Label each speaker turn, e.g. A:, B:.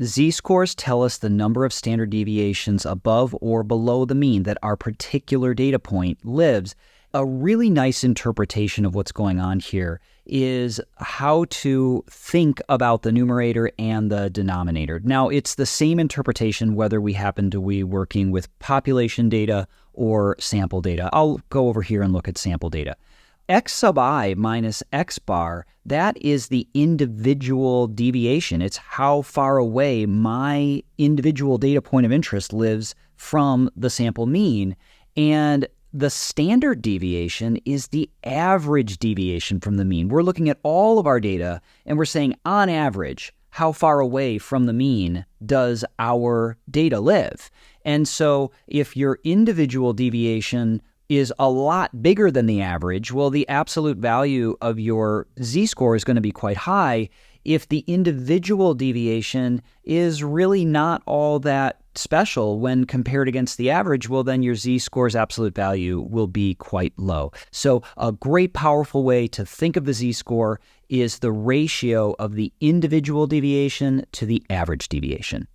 A: Z-scores tell us the number of standard deviations above or below the mean that our particular data point lives. A really nice interpretation of what's going on here is how to think about the numerator and the denominator. Now, it's the same interpretation whether we happen to be working with population data or sample data. I'll go over here and look at sample data. X sub I minus X bar, that is the individual deviation. It's how far away my individual data point of interest lives from the sample mean. And the standard deviation is the average deviation from the mean. We're looking at all of our data and we're saying, on average, how far away from the mean does our data live? And so if your individual deviation is a lot bigger than the average, well, the absolute value of your z-score is going to be quite high. If the individual deviation is really not all that special when compared against the average, well, then your z-score's absolute value will be quite low. So a great powerful way to think of the z-score is the ratio of the individual deviation to the average deviation.